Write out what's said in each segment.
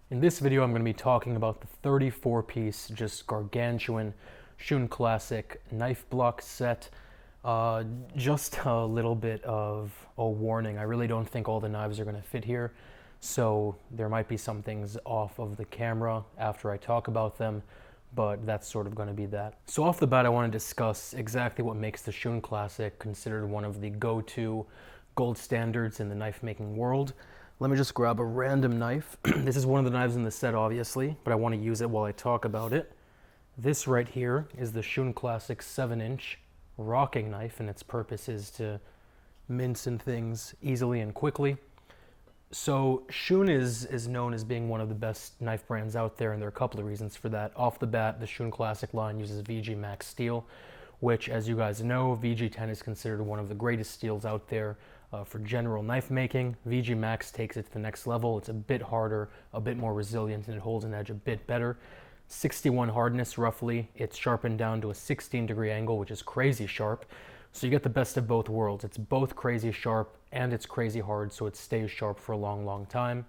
In this video, I'm going to be talking about the 34-piece, just gargantuan Shun Classic knife block set. Just a little bit of a warning. I really don't think all the knives are going to fit here, so there might be some things off of the camera after I talk about them, but that's sort of going to be that. So off the bat, I want to discuss exactly what makes the Shun Classic considered one of the go-to gold standards in the knife making world. Let me just grab a random knife. This is one of the knives in the set, obviously, but I want to use it while I talk about it. This right here is the Shun Classic 7-inch rocking knife, and its purpose is to mince in things easily and quickly. So Shun is known as being one of the best knife brands out there, and there are a couple of reasons for that. Off the bat, the Shun Classic line uses VG Max steel, which, as you guys know, VG10 is considered one of the greatest steels out there for general knife making. VG Max takes it to the next level. It's a bit harder, a bit more resilient, and it holds an edge a bit better. 61 hardness roughly. It's sharpened down to a 16-degree angle, which is crazy sharp. So you get the best of both worlds. It's both crazy sharp and it's crazy hard, so it stays sharp for a long, long time.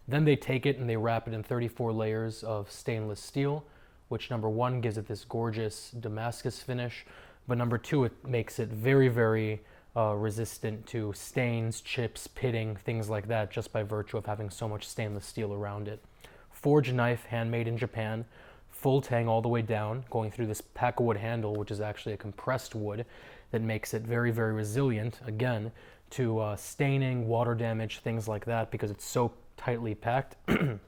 Then they take it and they wrap it in 34 layers of stainless steel, which number one gives it this gorgeous damascus finish, but number two, it makes it very, very resistant to stains, chips, pitting, things like that, just by virtue of having so much stainless steel around it. Forged knife, handmade in Japan, full tang all the way down, going through this pack of wood handle, which is actually a compressed wood that makes it very, very resilient, again, to staining, water damage, things like that, because it's so tightly packed. And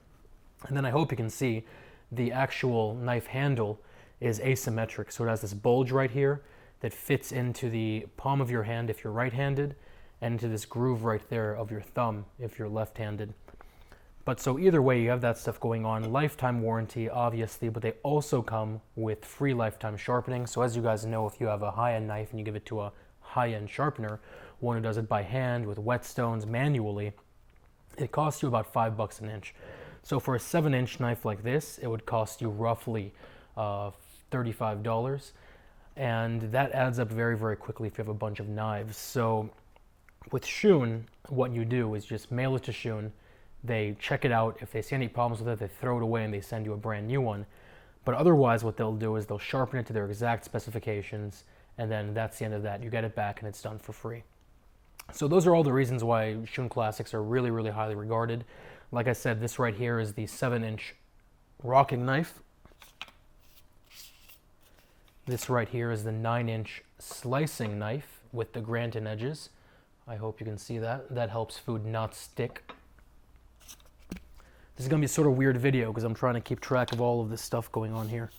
then I hope you can see the actual knife handle is asymmetric, so it has this bulge right here that fits into the palm of your hand if you're right-handed, and into this groove right there of your thumb if you're left-handed. But so either way, you have that stuff going on. Lifetime warranty, obviously, but they also come with free lifetime sharpening. So as you guys know, if you have a high-end knife and you give it to a high-end sharpener, one who does it by hand with whetstones manually, it costs you about $5 an inch. So for a 7-inch knife like this, it would cost you roughly $35. And that adds up very, very quickly if you have a bunch of knives. So with Shun, what you do is just mail it to Shun. They check it out. If they see any problems with it, they throw it away and they send you a brand new one. But otherwise, what they'll do is they'll sharpen it to their exact specifications, and then that's the end of that. You get it back and it's done for free. So those are all the reasons why Shun Classics are really, really highly regarded. Like I said, this right here is the 7-inch rocking knife. This right here is the 9-inch slicing knife with the granite edges. I hope you can see that. That helps food not stick. This is going to be a sort of weird video because I'm trying to keep track of all of this stuff going on here.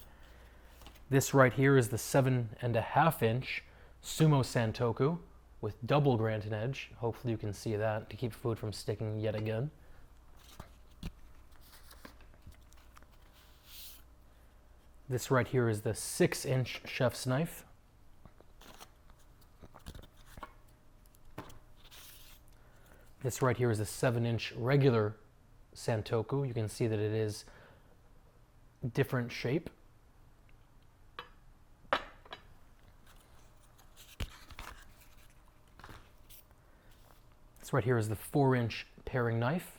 This right here is the 7.5-inch Sumo Santoku with double granite edge. Hopefully you can see that to keep food from sticking yet again. This right here is the 6-inch chef's knife. This right here is the 7-inch regular Santoku. You can see that it is different shape. This right here is the 4-inch paring knife.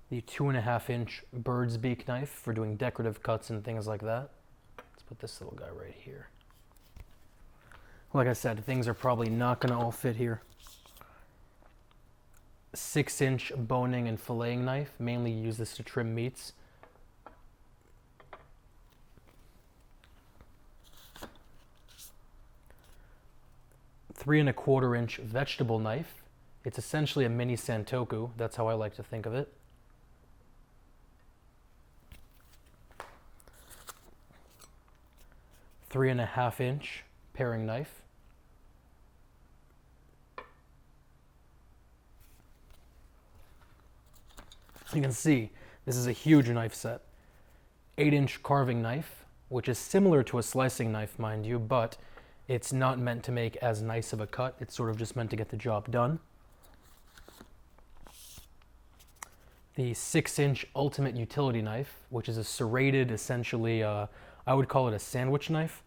The 2.5-inch bird's beak knife for doing decorative cuts and things like that. Let's put this little guy right here. Like I said, things are probably not going to all fit here. 6-inch boning and filleting knife. Mainly use this to trim meats. Three and a quarter inch vegetable knife. It's essentially a mini Santoku. That's how I like to think of it. 3.5-inch paring knife. You can see this is a huge knife set. 8-inch carving knife, which is similar to a slicing knife, mind you, but it's not meant to make as nice of a cut. It's sort of just meant to get the job done. The 6-inch ultimate utility knife, which is a serrated, essentially, I would call it a sandwich knife.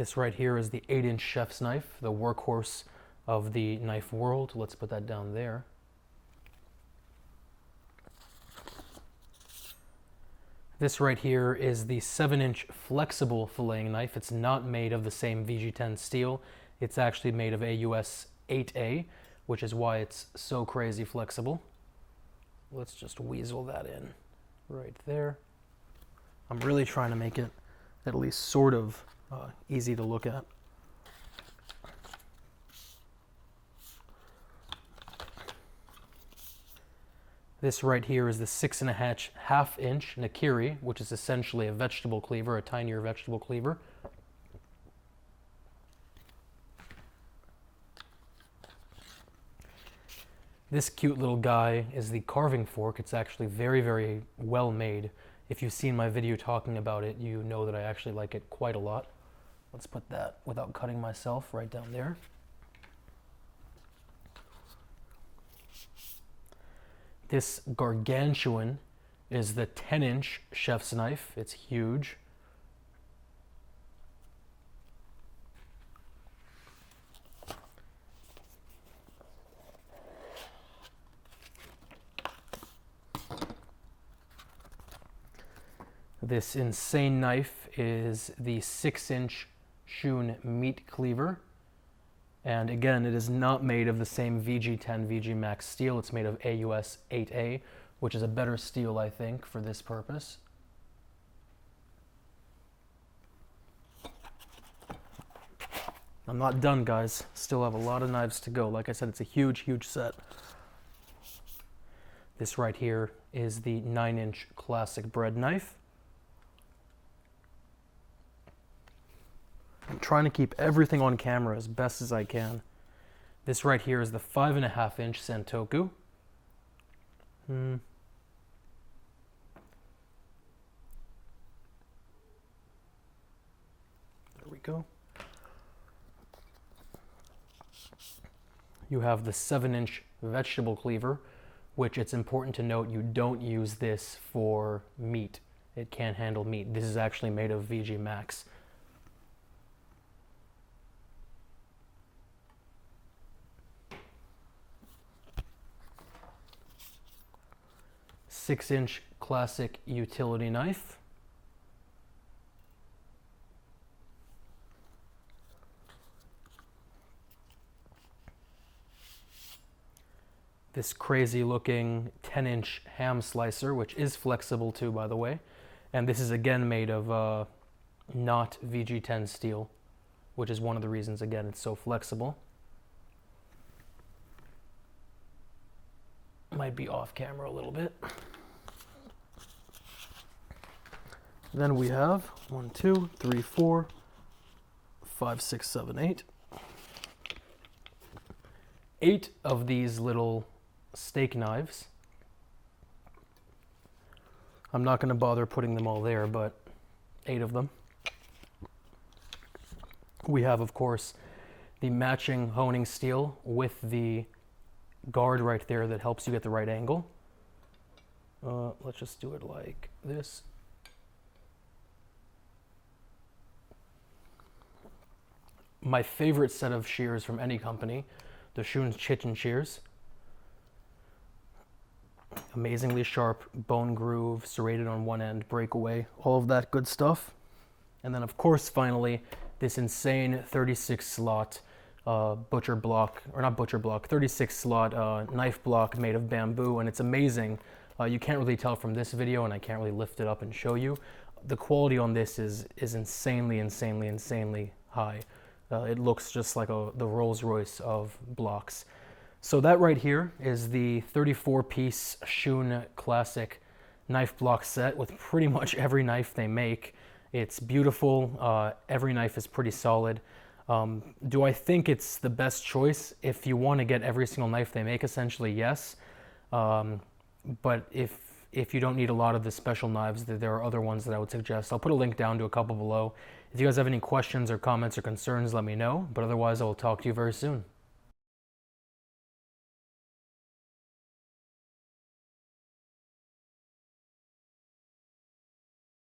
This right here is the 8-inch chef's knife, the workhorse of the knife world. Let's put that down there. This right here is the 7-inch flexible filleting knife. It's not made of the same VG10 steel. It's actually made of AUS 8A, which is why it's so crazy flexible. Let's just weasel that in right there. I'm really trying to make it at least sort of easy to look at. This right here is the 6.5-inch Nakiri, which is essentially a vegetable cleaver, a tinier vegetable cleaver. This cute little guy is the carving fork. It's actually very, very well made. If you've seen my video talking about it, you know that I actually like it quite a lot. Let's put that, without cutting myself, right down there. This gargantuan is the 10-inch chef's knife. It's huge. This insane knife is the 6-inch Shun meat cleaver. And again, it is not made of the same VG10, VG Max steel. It's made of AUS 8A, which is a better steel, I think, for this purpose. I'm not done, guys. Still have a lot of knives to go. Like I said, it's a huge, huge set. This right here is the 9-inch classic bread knife. I'm trying to keep everything on camera as best as I can. This right here is the 5.5-inch Santoku. There we go. You have the 7-inch vegetable cleaver, which it's important to note you don't use this for meat. It can't handle meat. This is actually made of VG Max. Six-inch classic utility knife. This crazy looking 10-inch ham slicer, which is flexible too, by the way. And this is again made of not VG10 steel, which is one of the reasons, again, it's so flexible. Might be off camera a little bit. Then we have 1, 2, 3, 4, 5, 6, 7, 8. 8 of these little steak knives. I'm not going to bother putting them all there, but 8 of them. We have, of course, the matching honing steel with the guard right there that helps you get the right angle. Let's just do it like this. My favorite set of shears from any company, the Shun Chitin shears. Amazingly sharp, bone groove, serrated on one end, breakaway, all of that good stuff. And then of course, finally, this insane 36 slot butcher block, or not butcher block, 36 slot knife block made of bamboo, and it's amazing. You can't really tell from this video, and I can't really lift it up and show you. The quality on this is insanely, insanely, insanely high. It looks just like the Rolls Royce of blocks. So that right here is the 34-piece Shun Classic knife block set with pretty much every knife they make. It's beautiful. Every knife is pretty solid. Do I think it's the best choice? If you want to get every single knife they make, essentially, yes. But if you don't need a lot of the special knives, there are other ones that I would suggest. I'll put a link down to a couple below. If you guys have any questions or comments or concerns, let me know. But otherwise, I will talk to you very soon.